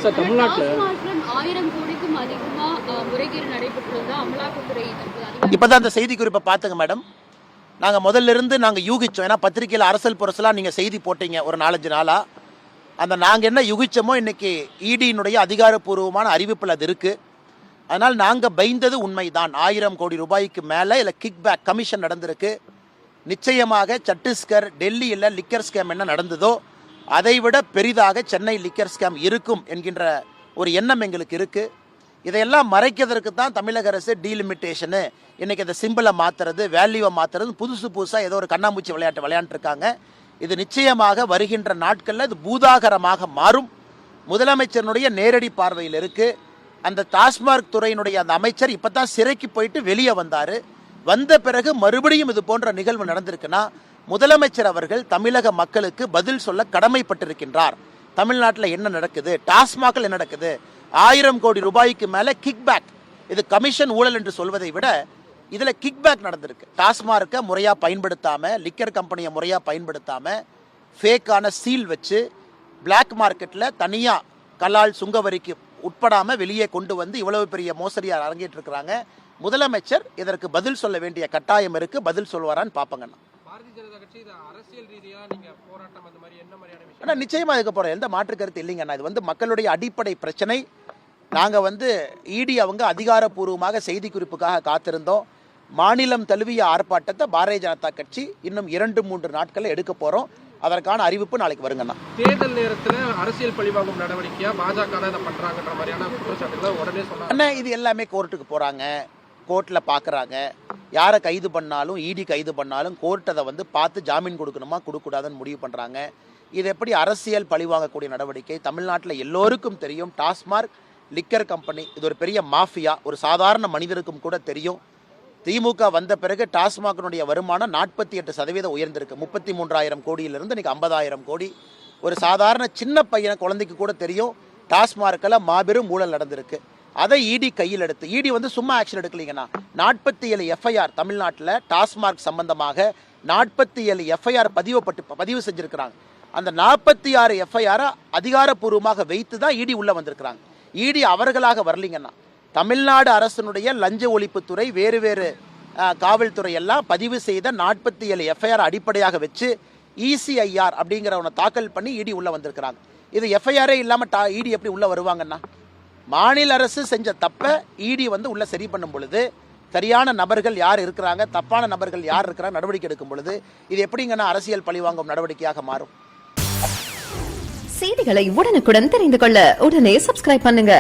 Sir தமிழ்நாட்டில் 1000 கோடிக்கும் அதிகமா முறைகேடு நடைபெற்றதா அமலாக்கத்துறை இப்பதான் அந்த செய்தி குறிப்பை பார்த்துங்க மேடம். நாங்கள் முதல்ல இருந்து நாங்கள் யூகிச்சோம். ஏன்னா பத்திரிகையில் அரசல் புரசலாக நீங்கள் செய்தி போட்டீங்க ஒரு 4-5 நாளாக. அந்த நாங்கள் என்ன யூகிச்சோமோ இன்னைக்கு இடியினுடைய அதிகாரப்பூர்வமான அறிவிப்பில் அது இருக்குது. அதனால் நாங்கள் பயந்தது உண்மைதான். 1000 கோடி ரூபாய்க்கு மேலே இல்லை கிக் பேக் கமிஷன் நடந்திருக்கு. நிச்சயமாக சத்தீஸ்கர் டெல்லியில் லிக்கர் ஸ்கேம் என்ன நடந்ததோ அதைவிட பெரிதாக சென்னை லிக்கர் ஸ்கேம் இருக்கும் என்கின்ற ஒரு எண்ணம் எங்களுக்கு இருக்குது. இதையெல்லாம் மறைக்கிறதுக்கு தான் தமிழக அரசு டீலிமிட்டேஷனு, இன்றைக்கி அந்த சிம்பிளை மாற்றுறது, வேல்யூவை மாற்றுறது, புதுசாக ஏதோ ஒரு கண்ணாமூச்சி விளையாட்டு விளையாண்டுருக்காங்க. இது நிச்சயமாக வருகின்ற நாட்களில் இது பூதாகரமாக மாறும். முதலமைச்சருடைய நேரடி பார்வையில் இருக்குது. அந்த டாஸ்மார்க் துறையினுடைய அந்த அமைச்சர் இப்போ தான் சிறைக்கு போயிட்டு வெளியே வந்தார். வந்த பிறகு மறுபடியும் இது போன்ற நிகழ்வு நடந்திருக்குன்னா முதலமைச்சர் அவர்கள் தமிழக மக்களுக்கு பதில் சொல்ல கடமைப்பட்டிருக்கின்றார். தமிழ்நாட்டில் என்ன நடக்குது, டாஸ்மாகில் என்ன நடக்குது, 1000 கோடி ரூபாய்க்கு மேலே கிக் பேக், இது கமிஷன் ஊழல் என்று சொல்வதை விட இதில் கிக் பேக் நடந்திருக்கு. டாஸ்மார்க்கை முறையாக பயன்படுத்தாமல், லிக்கர் கம்பெனியை முறையாக பயன்படுத்தாமல், ஃபேக்கான சீல் வச்சு பிளாக் மார்க்கெட்டில் தனியாக கலால் சுங்கவரிக்கு உட்படாமல் வெளியே கொண்டு வந்து இவ்வளவு பெரிய மோசடியார் அரங்கேற்றிருக்கிறாங்க. முதலமைச்சர் இதற்கு பதில் சொல்ல வேண்டிய கட்டாயம் இருக்குது. பதில் சொல்வாரான்னு பார்ப்பங்கண்ணா. ஆனால் நிச்சயமாக இருக்க போகிறோம், எந்த மாற்று கருத்து இல்லைங்கண்ணா. இது வந்து மக்களுடைய அடிப்படை பிரச்சனை. நாங்கள் இடி அவங்க அதிகாரப்பூர்வமாக செய்தி குறிப்புக்காக காத்திருந்தோம். மாநிலம் தழுவிய ஆர்ப்பாட்டத்தை பாரதிய ஜனதா கட்சி இன்னும் 2-3 நாட்களில் எடுக்க போகிறோம். அதற்கான அறிவிப்பு நாளைக்கு வருங்கண்ணா. தேர்தல் நேரத்தில் அரசியல் பழிவாங்கும் நடவடிக்கையா பாஜக இதை பண்றாங்கன்ற மாதிரியான குற்றச்சாட்டுகளை உடனே சொன்னாங்க. இது எல்லாமே கோர்ட்டுக்கு போகிறாங்க, கோர்ட்டில் பார்க்குறாங்க. யாரை கைது பண்ணாலும், இடி கைது பண்ணாலும் கோர்ட் அதை பார்த்து ஜாமீன் கொடுக்கணுமா கொடுக்கூடாதுன்னு முடிவு பண்ணுறாங்க. இது எப்படி அரசியல் பழிவாங்கக்கூடிய நடவடிக்கை? தமிழ்நாட்டில் எல்லோருக்கும் தெரியும், டாஸ்மார்க் லிக்கர் கம்பெனி இது ஒரு பெரிய மாஃபியா. ஒரு சாதாரண மனிதருக்கும் கூட தெரியும். திமுக வந்த பிறகு டாஸ்மாகினுடைய வருமானம் 48% உயர்ந்திருக்கு. 33,000 கோடியிலிருந்து இன்னைக்கு 50,000 கோடி. ஒரு சாதாரண சின்ன பையனை குழந்தைக்கு கூட தெரியும் டாஸ்மார்க்கில் மாபெரும் ஊழல் நடந்திருக்கு. அதை இடி கையில் எடுத்து, இடி சும்மா ஆக்ஷன் எடுக்கலீங்கன்னா 47 எஃப்ஐஆர் தமிழ்நாட்டில் டாஸ்மார்க் சம்பந்தமாக 47 எஃப்ஐஆர் பதிவு செஞ்சிருக்கிறாங்க. அந்த 46 எஃப்ஐஆரை அதிகாரப்பூர்வமாக வைத்து தான் இடி உள்ள வந்திருக்கிறாங்க. இடி அவர்களாக வரலீங்கன்னா தமிழ்நாடு அரசினுடைய லஞ்ச ஒழிப்புத்துறை, வேறு வேறு காவல்துறை எல்லாம் பதிவு செய்த 47 எஃப்ஐஆர் அடிப்படையாக வச்சு இசிஐஆர் அப்படிங்கிறவனை தாக்கல் பண்ணி இடி உள்ள வந்திருக்கிறாங்க. இது எஃப்ஐஆரே இல்லாமல் இடி எப்படி உள்ள வருவாங்கன்னா? மாநில அரசு செஞ்ச தப்பை இடி உள்ள சரி பண்ணும் பொழுது, சரியான நபர்கள் யார் இருக்கிறாங்க, தப்பான நபர்கள் யார் இருக்கிறாங்க நடவடிக்கை எடுக்கும் பொழுது இது எப்படிங்கன்னா அரசியல் பழிவாங்கும் நடவடிக்கையாக மாறும். செய்திகளை உடனுக்குடன் தெரிந்து கொள்ள உடனே சப்ஸ்கிரைப் பண்ணுங்க.